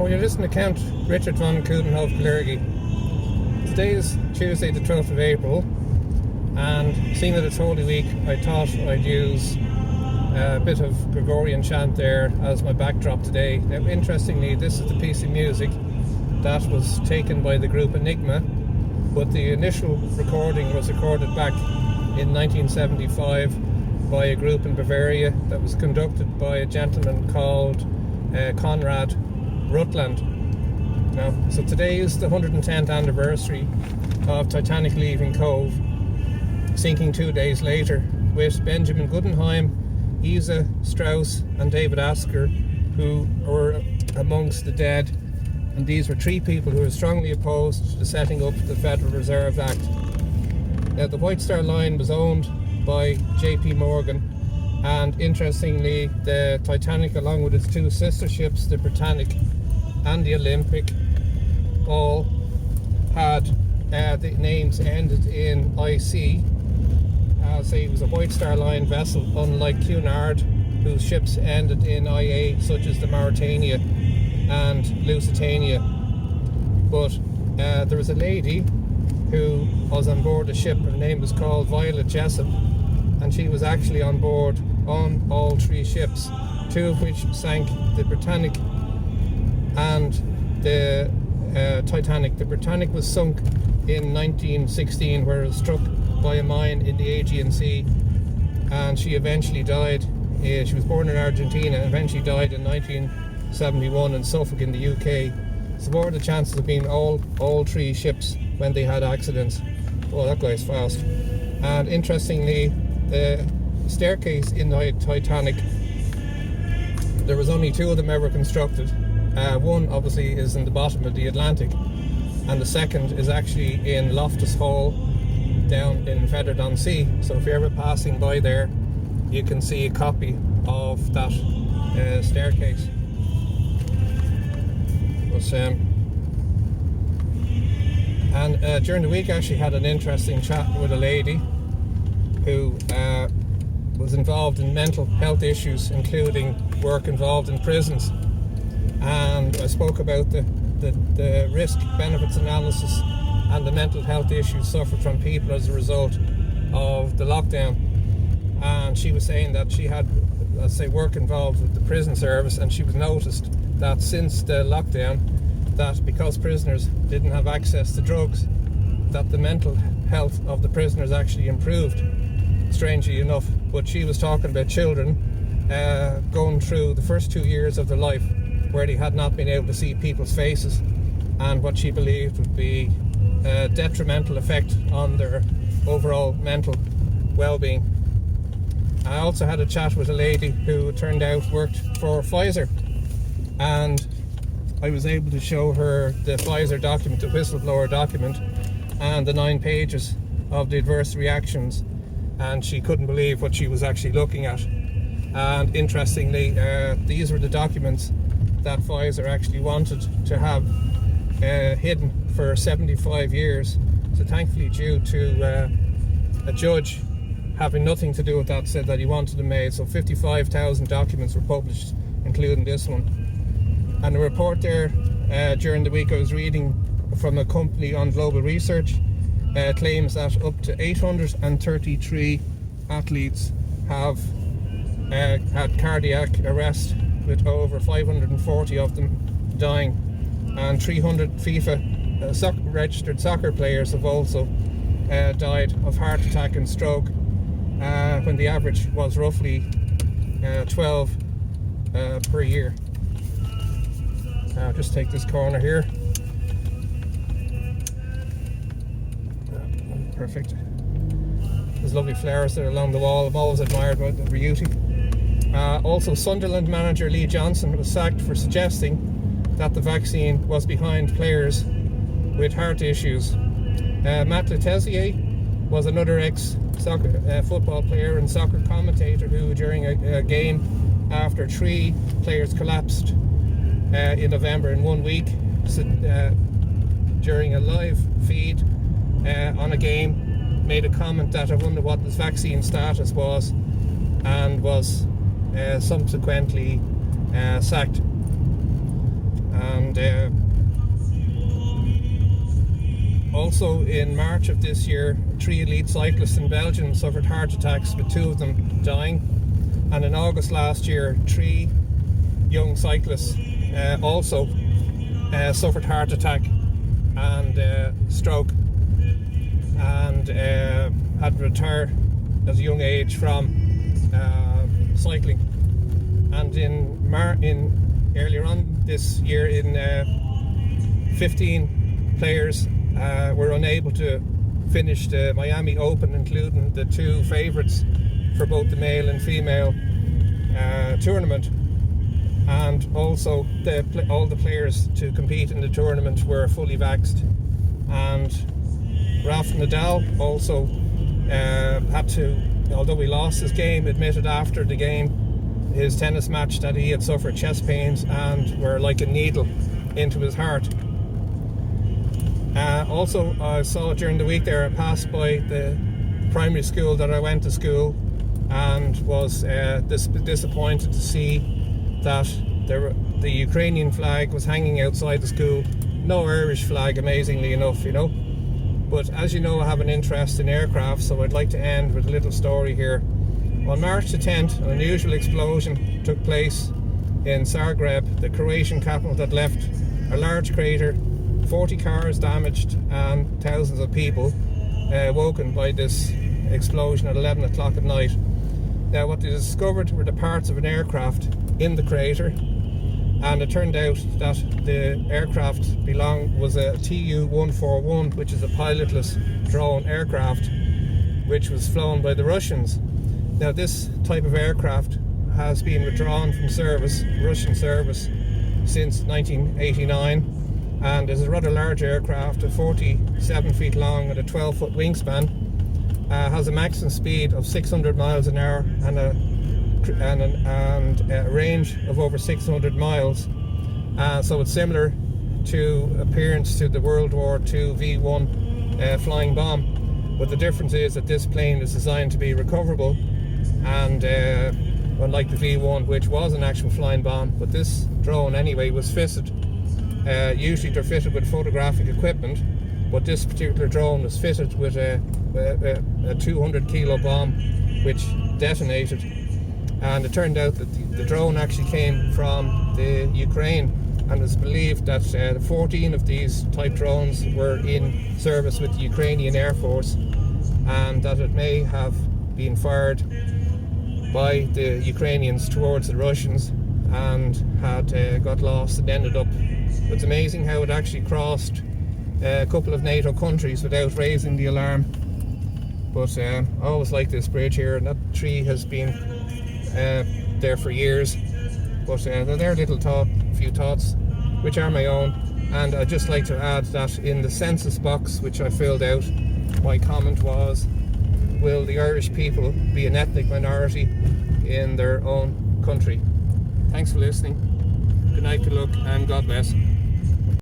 Hello, you're listening to Count Richard von Coudenhove Kalergi. Today is Tuesday the 12th of April, and seeing that it's Holy Week, I thought I'd use a bit of Gregorian chant there as my backdrop today. Now, interestingly, this is the piece of music that was taken by the group Enigma, but the initial recording was recorded back in 1975 by a group in Bavaria that was conducted by a gentleman called Conrad Rutland. Now, so today is the 110th anniversary of Titanic leaving Cobh, sinking 2 days later, with Benjamin Coudenhove, Isa Strauss and David Asker, who were amongst the dead. And these were three people who were strongly opposed to the setting up of the Federal Reserve Act. Now, the White Star Line was owned by J.P. Morgan, and interestingly, the Titanic, along with its two sister ships, the Britannic and the Olympic, all had the names ended in IC. It was a White Star Line vessel, unlike Cunard, whose ships ended in IA, such as the Mauretania and Lusitania. But there was a lady who was on board a ship. Her name was called Violet Jessup, and she was actually on board on all three ships, two of which sank, the Britannic and the Titanic. The Britannic was sunk in 1916, where it was struck by a mine in the Aegean Sea, and she eventually died. She was born in Argentina and eventually died in 1971 in Suffolk in the UK. So what were the chances of being all three ships when they had accidents? Oh, that guy's fast. And interestingly, the staircase in the Titanic, there was only two of them ever constructed. One obviously is in the bottom of the Atlantic, and the second is actually in Loftus Hall down in Feather-on-Sea. So if you're ever passing by there, you can see a copy of that staircase. And during the week I actually had an interesting chat with a lady who was involved in mental health issues, including work involved in prisons. And I spoke about the risk benefits analysis and the mental health issues suffered from people as a result of the lockdown. And she was saying that she had, let's say, work involved with the prison service, and she was noticed that since the lockdown, that because prisoners didn't have access to drugs, that the mental health of the prisoners actually improved, strangely enough. But she was talking about children going through the first 2 years of their life where they had not been able to see people's faces, and what she believed would be a detrimental effect on their overall mental well-being. I also had a chat with a lady who turned out worked for Pfizer, and I was able to show her the Pfizer document, the whistleblower document, and the 9 pages of the adverse reactions, and she couldn't believe what she was actually looking at. And interestingly, these were the documents that Pfizer actually wanted to have hidden for 75 years. So thankfully, due to a judge having nothing to do with that, said that he wanted them made. So 55,000 documents were published, including this one. And a report there during the week I was reading from a company on global research claims that up to 833 athletes have had cardiac arrest, with over 540 of them dying, and 300 FIFA registered soccer players have also died of heart attack and stroke, when the average was roughly 12 per year. I'll just take this corner here. Perfect. There's lovely flowers there along the wall. I've always admired the beauty. Also, Sunderland manager Lee Johnson was sacked for suggesting that the vaccine was behind players with heart issues. Matt Letizia was another ex-soccer football player and soccer commentator who, during a game after 3 players collapsed in November in 1 week, during a live feed on a game, made a comment that I wonder what his vaccine status was, and was subsequently sacked. And also in March of this year, 3 elite cyclists in Belgium suffered heart attacks, with 2 of them dying. And in August last year, 3 young cyclists also suffered heart attack and stroke, and had retired at a young age from cycling. And earlier on this year, 15 players were unable to finish the Miami Open, including the 2 favourites for both the male and female tournament. And also all the players to compete in the tournament were fully vaxxed. And Rafa Nadal also had to, although he lost his game, admitted after the game, his tennis match, that he had suffered chest pains and were like a needle into his heart. Also, I saw during the week there, I passed by the primary school that I went to school, and was disappointed to see that the Ukrainian flag was hanging outside the school. No Irish flag, amazingly enough, you know. But as you know, I have an interest in aircraft, so I'd like to end with a little story here. On March the 10th, an unusual explosion took place in Zagreb, the Croatian capital, that left a large crater, 40 cars damaged, and thousands of people woken by this explosion at 11 o'clock at night. Now, what they discovered were the parts of an aircraft in the crater, and it turned out that the aircraft was a Tu-141, which is a pilotless drone aircraft, which was flown by the Russians. Now, this type of aircraft has been withdrawn from Russian service, since 1989, and is a rather large aircraft, at 47 feet long and a 12-foot wingspan. Has a maximum speed of 600 miles an hour and a range of over 600 miles. So it's similar to appearance to the World War II V1 flying bomb, but the difference is that this plane is designed to be recoverable, and unlike the V1, which was an actual flying bomb, but this drone anyway was fitted. Usually they're fitted with photographic equipment, but this particular drone was fitted with a 200 kilo bomb, which detonated. And it turned out that the drone actually came from the Ukraine, and it's believed that 14 of these type drones were in service with the Ukrainian Air Force, and that it may have been fired by the Ukrainians towards the Russians and had got lost and ended up. It's amazing how it actually crossed a couple of NATO countries without raising the alarm. But I always like this bridge here, and that tree has been there for years. But there are few thoughts which are my own, and I'd just like to add that in the census box which I filled out, my comment was, will the Irish people be an ethnic minority in their own country? Thanks for listening. Good night, good luck, and God bless.